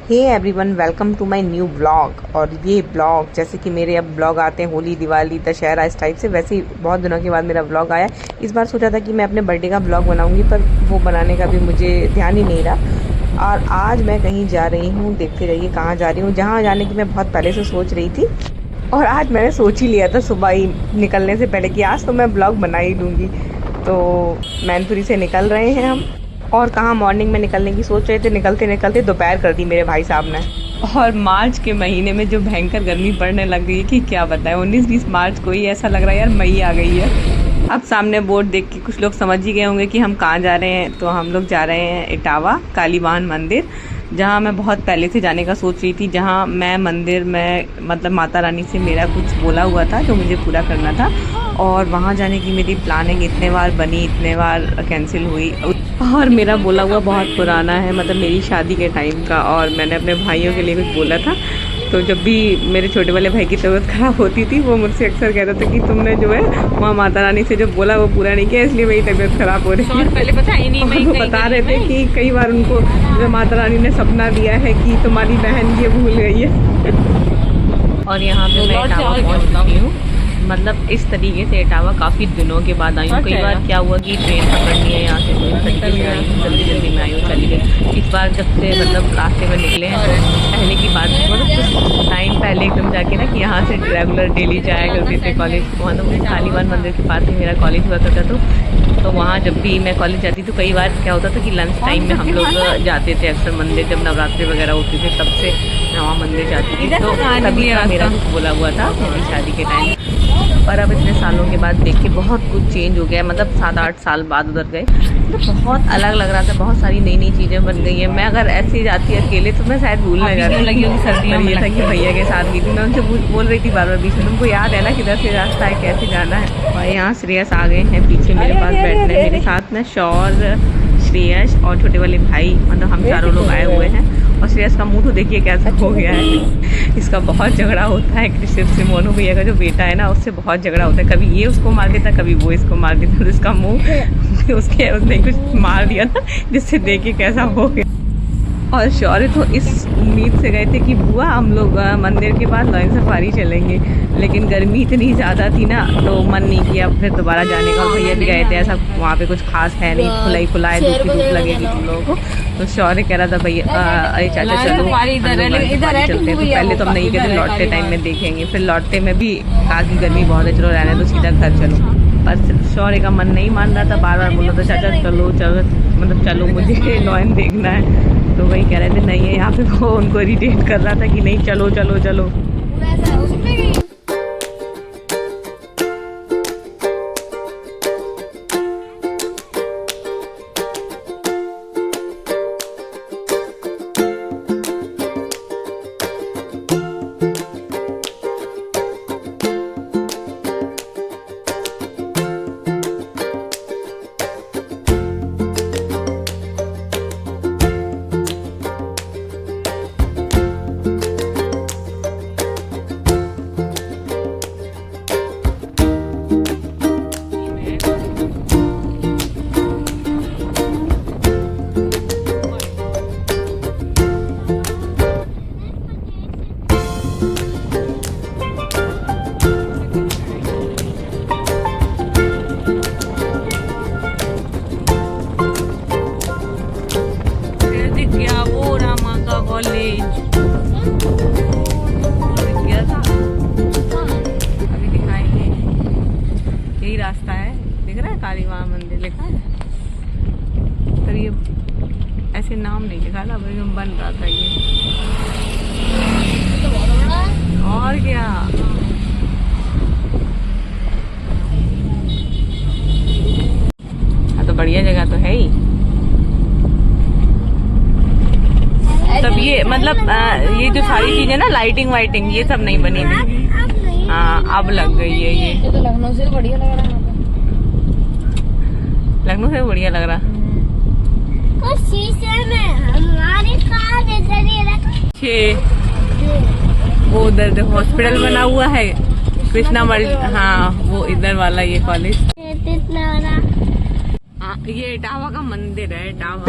Hey everyone, welcome to my new blog. और ये blog जैसे कि मेरे अब ब्लॉग आते हैं होली, दिवाली, दशहरा इस टाइप से, वैसे ही बहुत दिनों के बाद मेरा ब्लॉग आया। इस बार सोचा था कि मैं अपने बर्थडे का ब्लॉग बनाऊंगी, पर वो बनाने का भी मुझे ध्यान ही नहीं रहा। और आज मैं कहीं जा रही हूँ, देखते रहिए कहाँ जा रही हूँ। जहाँ जाने की मैं बहुत पहले से सोच रही थी, और आज मैंने सोच ही लिया था सुबह ही निकलने से पहले कि आज तो मैं ब्लॉग बना ही लूँगी। तो मैनपुरी से निकल रहे हैं हम। और कहाँ मॉर्निंग में निकलने की सोच रहे थे, निकलते निकलते दोपहर कर दी मेरे भाई साहब ने। और मार्च के महीने में जो भयंकर गर्मी पड़ने लग गई है कि क्या बताएं। 19-20 मार्च को ही ऐसा लग रहा है यार मई आ गई है। अब सामने बोर्ड देख के कुछ लोग समझ ही गए होंगे कि हम कहाँ जा रहे हैं। तो हम लोग जा रहे हैं इटावा काली वाहन मंदिर, जहाँ मैं बहुत पहले से जाने का सोच रही थी। जहाँ मैं मंदिर में मतलब माता रानी से मेरा कुछ बोला हुआ था जो मुझे पूरा करना था, और वहाँ जाने की मेरी प्लानिंग इतने बार बनी, इतने बार कैंसिल हुई। और मेरा बोला हुआ बहुत पुराना है, मतलब मेरी शादी के टाइम का, और मैंने अपने भाइयों के लिए कुछ बोला था। तो जब भी मेरे छोटे वाले भाई की तबीयत ख़राब होती थी, वो मुझसे अक्सर कहता था कि तुमने जो है वहाँ माता रानी से जो बोला वो पूरा नहीं किया, इसलिए मेरी तबीयत ख़राब हो रही है। पहले पता ही नहीं, मैं वो बता रहे थे कि कई बार उनको जो माता रानी ने सपना दिया है कि तुम्हारी बहन ये भूल गई है। और यहाँ पे मैं इटावा पहुँच चुकी हूँ। मतलब इस तरीके से इटावा काफ़ी दिनों के बाद आई हूँ। कई बार क्या हुआ कि ट्रेन पकड़नी है यहाँ से, तो इस तरीके से आई हूँ, जल्दी जल्दी में आई हूँ, चली गई। इस बार जब से मतलब रास्ते में निकले हैं, तो पहले की बात मतलब कुछ टाइम पहले एकदम जाके ना कि यहाँ से रेगुलर डेली जाया करते थे कॉलेज। वहाँ तो कालीवान मंदिर के पास में मेरा कॉलेज हुआ करता, तो वहाँ जब भी मैं कॉलेज जाती तो कई बार क्या होता था कि लंच टाइम में हम लोग जाते थे अक्सर मंदिर। जब नवरात्रि वगैरह होती थे तब से मैं वहाँ मंदिर जाती थी। तो तभी मेरा कुछ बोला हुआ था मेरी शादी के टाइम। पर अब इतने सालों के बाद देख के बहुत कुछ चेंज हो गया है। मतलब 7-8 साल बाद उधर गए तो बहुत अलग लग रहा था, बहुत सारी नई नई चीज़ें बन गई हैं। मैं अगर ऐसे ही जाती अकेले तो मैं शायद भूल नहीं जाती लगी होगी। सर्दियों में ये था कि भैया के साथ गई थी, मैं उनसे बोल रही थी बार बार बीच में, तुमको याद है ना किधर से रास्ता है, कैसे जाना है। और यहाँ श्रेयस आ गए हैं पीछे मेरे पास बैठने मेरे साथ में। शौर, श्रेयस और छोटे वाले भाई, मतलब हम चारों लोग आए हुए हैं। और श्रेयस का मुंह तो देखिए कैसा हो गया है। इसका बहुत झगड़ा होता है कृष्ण से। मोनू भैया का जो बेटा है ना, उससे बहुत झगड़ा होता है। कभी ये उसको मार देता, कभी वो इसको मार देता। तो इसका मुंह उसने कुछ मार दिया था जिससे देखिए कैसा हो गया। और शौर्य तो इस उम्मीद से गए थे कि बुआ हम लोग मंदिर के बाद लाइन सफारी चलेंगे, लेकिन गर्मी इतनी ज़्यादा थी ना तो मन नहीं किया फिर दोबारा जाने का। भैया भी गए थे, ऐसा वहाँ पे कुछ खास है नहीं, खुलाई धूप की धूप लगेगी तुम लोगों को। तो शौर्य कह रहा था भैया अरे चाचा चलो चलते हैं। तो पहले तो हम नहीं कहते, लौटते टाइम में देखेंगे। फिर लौटते में भी काफ़ी गर्मी बहुत है, चलो रहने तो सीधा घर चलो। पर शौर्य का मन नहीं मान रहा था, बार बार बोल रहा था चाचा चलो चलो, मतलब चलो मुझे लॉयन देखना है। तो वही कह रहे थे नहीं है यहाँ पे, वो उनको इरिटेट कर रहा था कि नहीं चलो चलो चलो। रास्ता है, दिख रहा है कालीवाह मंदिर लिखा है, पर ये ऐसे नाम नहीं लिखा था, बन रहा था ये। और क्या तो बढ़िया जगह तो है ही। तब ये मतलब ये जो सारी चीजें ना लाइटिंग वाइटिंग ये सब नहीं बनी थी। हाँ अब लग गई है ये। तो लखनऊ से बढ़िया लग रहा है, लखनऊ से बढ़िया लग रहा। शीशे में हमारी कार वो उधर हॉस्पिटल बना हुआ है कृष्णा मर्ज, हाँ वो इधर वाला ये कॉलेज। ये इटावा का मंदिर है, इटावा।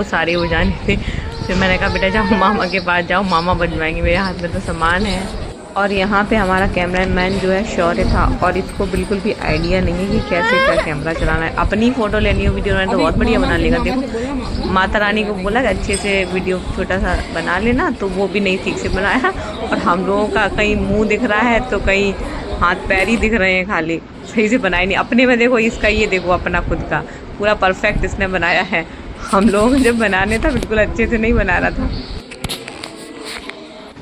वो सारे हो जाने थे। फिर मैंने कहा बेटा जाओ मामा के पास जाओ, मामा बनवाएंगे, मेरे हाथ में तो सामान है। और यहाँ पे हमारा कैमरामैन जो है शौर्य था, और इसको बिल्कुल भी आइडिया नहीं है कि कैसे क्या कैमरा चलाना है। अपनी फ़ोटो लेनी हो वीडियो बनानी तो बहुत बढ़िया बना लेगा। देखो माता रानी को बोला कि अच्छे से वीडियो छोटा सा बना लेना, तो वो भी नहीं ठीक से बनाया। और हम लोगों का कहीं मुँह दिख रहा है तो कहीं हाथ पैर ही दिख रहे हैं, खाली सही से बनाए नहीं। अपने में देखो, इसका ये देखो अपना खुद का पूरा परफेक्ट इसने बनाया है। हम लोगों को जब बनाने था बिल्कुल अच्छे से नहीं बना रहा था।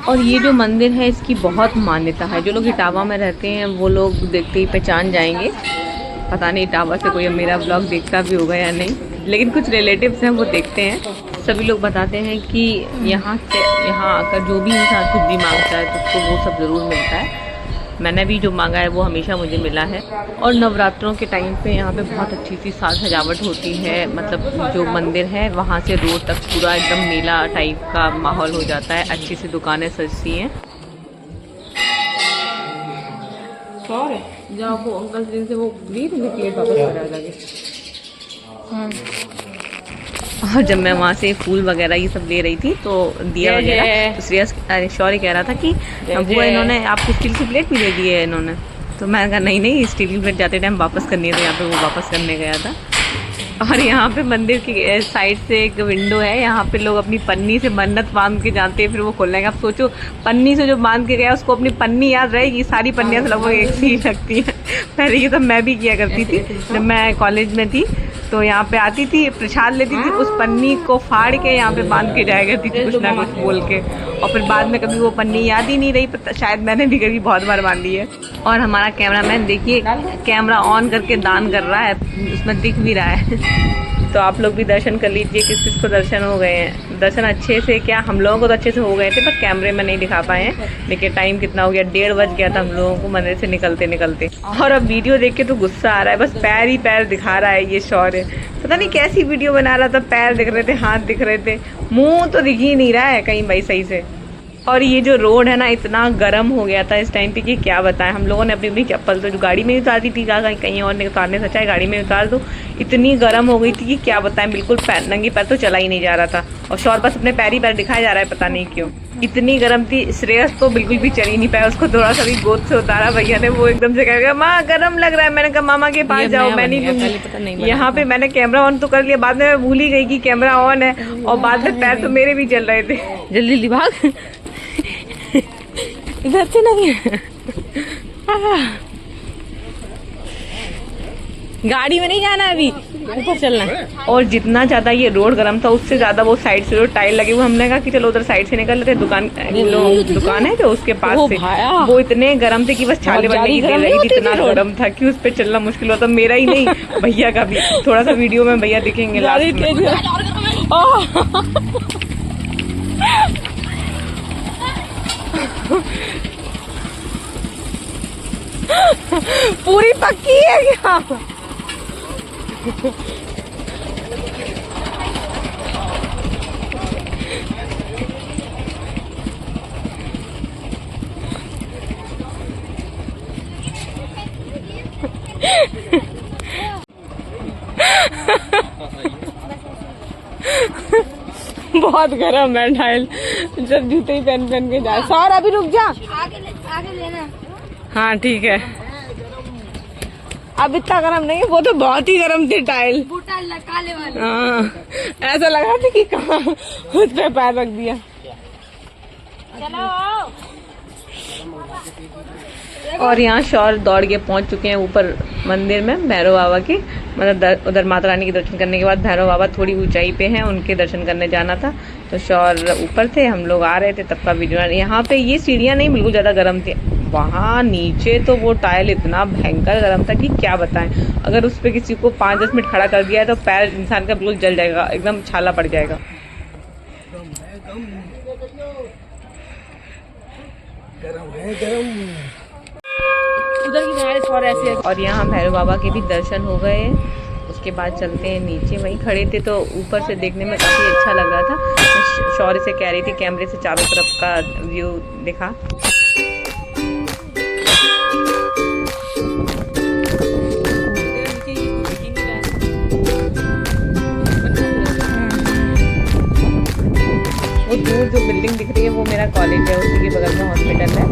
और ये जो मंदिर है इसकी बहुत मान्यता है। जो लोग इटावा में रहते हैं वो लोग देखते ही पहचान जाएंगे। पता नहीं इटावा से कोई मेरा ब्लॉग देखता भी होगा या नहीं, लेकिन कुछ रिलेटिव्स हैं वो देखते हैं। सभी लोग बताते हैं कि यहाँ आकर जो भी इंसान कुछ भी मांगता है तो उसको वो सब ज़रूर मिलता है। मैंने भी जो मांगा है वो हमेशा मुझे मिला है। और नवरात्रों के टाइम पे यहाँ पे बहुत अच्छी सी साज सजावट होती है। मतलब जो मंदिर है वहाँ से रोड तक पूरा एकदम मेला टाइप का माहौल हो जाता है। अच्छी सी दुकानें सजती हैं। जाओ वो अंकल दिन से वो प्लेट वापस करा जाके। और जब मैं वहाँ से फूल वगैरह ये सब ले रही थी तो दिया वगैरह, तो श्रेयस शौर्य कह रहा था कि वो इन्होंने आपको स्टील की प्लेट भी दे दी है इन्होंने। तो मैंने कहा नहीं स्टील की प्लेट जाते टाइम वापस करनी है, तो यहाँ पे वो वापस करने गया था। और यहाँ पे मंदिर की साइड से एक विंडो है, यहाँ पे लोग अपनी पन्नी से मन्नत बांध के जाते हैं, फिर वो खोलने का। आप सोचो पन्नी से जो बांध के गया उसको अपनी पन्नी याद रहेगी। सारी पन्नियाँ तो लगभग एक सी ही लगती हैं। पहले ये तो मैं भी किया करती थी जब मैं कॉलेज में थी, तो यहाँ पे आती थी प्रसाद लेती थी, उस पन्नी को फाड़ के यहाँ पे बांध के जाया करती थी कुछ ना कुछ बोल के। और फिर बाद में कभी वो पन्नी याद ही नहीं रही, शायद मैंने भी कभी बहुत बार बांध ली है। और हमारा कैमरामैन देखिए कैमरा ऑन करके दान कर रहा है, उसमें दिख भी रहा है। तो आप लोग भी दर्शन कर लीजिए। किस किस को दर्शन हो गए हैं। दर्शन अच्छे से क्या, हम लोगों को तो अच्छे से हो गए थे, पर कैमरे में नहीं दिखा पाए हैं। देखिए टाइम कितना हो गया, 1:30 बज गया था हम लोगों को मंदिर से निकलते निकलते। और अब वीडियो देख के तो गुस्सा आ रहा है, बस पैर ही पैर दिखा रहा है ये शौर्य। पता नहीं कैसी वीडियो बना रहा था, पैर दिख रहे थे, हाथ दिख रहे थे, मुँह तो दिख ही नहीं रहा है कहीं भाई सही से। और ये जो रोड है ना इतना गर्म हो गया था इस टाइम पे कि क्या बताएं। हम लोगों ने अपनी अपनी चप्पल तो जो गाड़ी में उतार दी थी, कहीं और नहीं उतारने से अच्छा है गाड़ी में उतार दो। इतनी गर्म हो गई थी कि क्या बताएं, बिल्कुल पैर नंगे पैर तो चला ही नहीं जा रहा था। और शौर्य बस अपने पैर ही पैर दिखाया जा रहा है, पता नहीं क्यों। इतनी गर्म थी। श्रेयस तो बिल्कुल भी चल ही नहीं पाया, उसको थोड़ा सा भी गोद से उतारा भैया ने, वो एकदम से कह गया माँ गर्म लग रहा है। मैंने कहा मामा के पास जाओ, मैं नहीं लूंगी। यहाँ पे मैंने कैमरा ऑन तो कर लिया, बाद में मैं भूल ही गई कि कैमरा ऑन है, और बाद में पैर तो मेरे भी चल रहे थे। जल्दी जल्दी भाग, इधर से नहीं है। गाड़ी में नहीं जाना अभी, ऊपर चलना है। और जितना ज्यादा ये रोड गर्म था उससे ज्यादा वो साइड से जो टाइल लगे हुए, हमने कहा कि चलो उधर साइड से निकल लेते। दुकान है जो उसके पास से, वो इतने गर्म थे कि बस छाले बनने की देर रही थी। इतना गर्म था कि उस पर चलना मुश्किल होता। मेरा ही नहीं भैया का भी। थोड़ा सा वीडियो में भैया दिखेंगे लास्ट में। पूरी पक्की है क्या? बहुत गर्म है टाइल, जब जूते ही पहन पहन के जाए। सौर अभी रुक जा, आगे लेना। हाँ ठीक है, अब इतना गर्म नहीं, वो तो बहुत ही गर्म थी टाइल। काले वाले। हाँ ऐसा लगा था कि कहाँ उस पे पैर रख दिया। चलो आओ। और यहाँ शौर्य दौड़ के पहुँच चुके हैं ऊपर मंदिर में भैरव बाबा के। मतलब उधर माता रानी के दर्शन करने के बाद भैरव बाबा थोड़ी ऊंचाई पे हैं, उनके दर्शन करने जाना था। तो शौर्य ऊपर थे, हम लोग आ रहे थे, तब का वीडियो। यहाँ पे ये सीढ़ियाँ नहीं बिल्कुल ज़्यादा गर्म थी, वहाँ नीचे तो वो टाइल इतना भयंकर गर्म था कि क्या बताएं। अगर उस पर किसी को 5-10 मिनट खड़ा कर दिया है तो पैर इंसान का बिल्कुल जल जाएगा, एकदम छाला पड़ जाएगा। उधर की किनारे और ऐसे। और यहाँ भैरव बाबा के भी दर्शन हो गए। उसके बाद चलते हैं नीचे। वहीं खड़े थे तो ऊपर से देखने में काफ़ी अच्छा लग रहा था। शौर्य से कह रही थी कैमरे से चारों तरफ का व्यू दिखा। वो मेरा कॉलेज है, उसी के बगल में हॉस्पिटल है।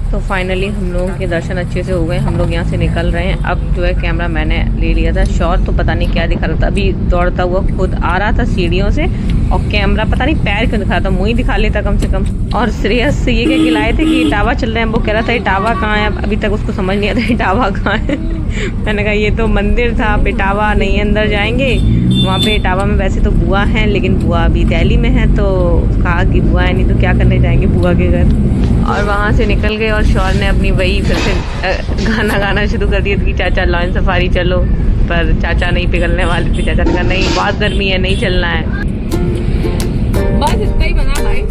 तो फाइनली हम लोगों के दर्शन अच्छे से हो गए, हम लोग यहाँ से निकल रहे हैं। अब जो है कैमरा मैंने ले लिया था, शॉट तो पता नहीं क्या दिखा रहा था, अभी दौड़ता हुआ खुद आ रहा था सीढ़ियों से, और कैमरा पता नहीं पैर क्यों दिखा रहा था, मुँह ही दिखा लेता कम से कम। और श्रेयस से ये कह के लाए थे कि इटावा चल रहे हैं, वो कह रहा था इटावा कहाँ है, अभी तक उसको समझ नहीं आता इटावा कहाँ है। मैंने कहा ये तो मंदिर था, अब इटावा नहीं, अंदर जाएंगे। वहाँ पे इटावा में वैसे तो बुआ हैं, लेकिन बुआ अभी दिल्ली में है, तो कहा कि बुआ है नहीं तो क्या करने जाएंगे बुआ के घर। और वहाँ से निकल गए और शौर ने अपनी वही फिर से गाना शुरू कर दिया कि चाचा लॉयन सफारी चलो, पर चाचा नहीं पिघलने वाले थे। चाचा ने कहा नहीं बहुत गर्मी है, नहीं चलना है। बस इसका ही बना भाई।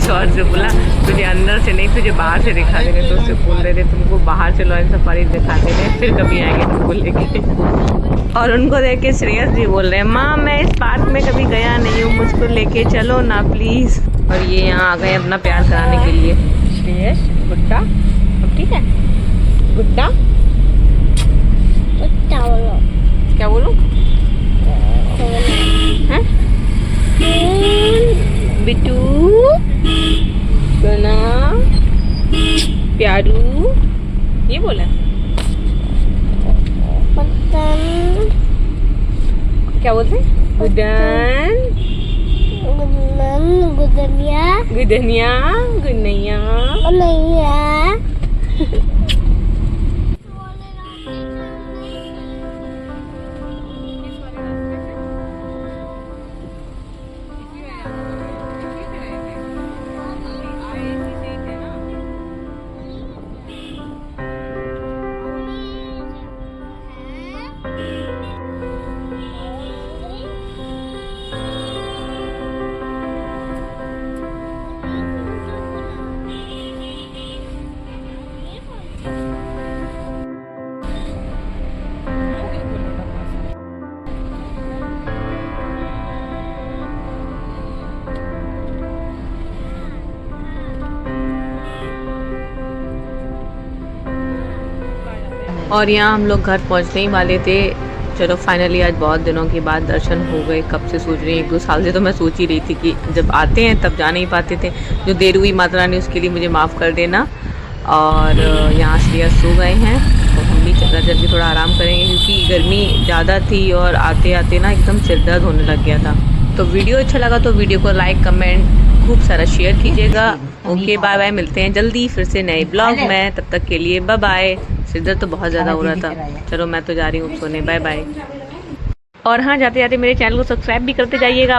शौर से बोला तुझे अंदर से नहीं तुझे बाहर से दिखा देंगे, तो उससे बोल रहे थे तुमको बाहर से लॉयन सफारी दिखा देंगे, फिर कभी आएंगे तुमको लेके। और उनको देख के श्रेयस जी बोल रहे हैं माँ मैं इस पार्क में कभी गया नहीं हूँ, मुझको लेके चलो ना प्लीज। और ये यहाँ आ गए अपना प्यार कराने के लिए। श्रेयस गुड्डा अब ठीक है, गुड्डा बोलो, क्या बोलो हैं बिट्टू सोना प्यारू, ये बोला क्या बोलते गुडन गुदनिया गुदनिया गुनैया गुनैया। और यहाँ हम लोग घर पहुँचने ही वाले थे। चलो फाइनली आज बहुत दिनों के बाद दर्शन हो गए। कब से सोच रही हूँ, 1-2 साल से तो मैं सोच ही रही थी कि जब आते हैं तब जा नहीं पाते थे। जो देर हुई माता रानी उसके लिए मुझे माफ़ कर देना। और यहाँ श्रेयस सो गए हैं तो हम भी चल के थोड़ा आराम करेंगे, क्योंकि गर्मी ज़्यादा थी और आते आते ना एकदम सिर दर्द होने लग गया था। तो वीडियो अच्छा लगा तो वीडियो को लाइक कमेंट खूब सारा शेयर कीजिएगा। ओके बाय बाय, मिलते हैं जल्दी फिर से नए ब्लॉग में, तब तक के लिए बाय बाय। सिर तो बहुत ज़्यादा हो रहा था। चलो मैं तो जा रही हूँ सोने, बाय बाय। और हाँ जाते जाते मेरे चैनल को सब्सक्राइब भी करते जाइएगा।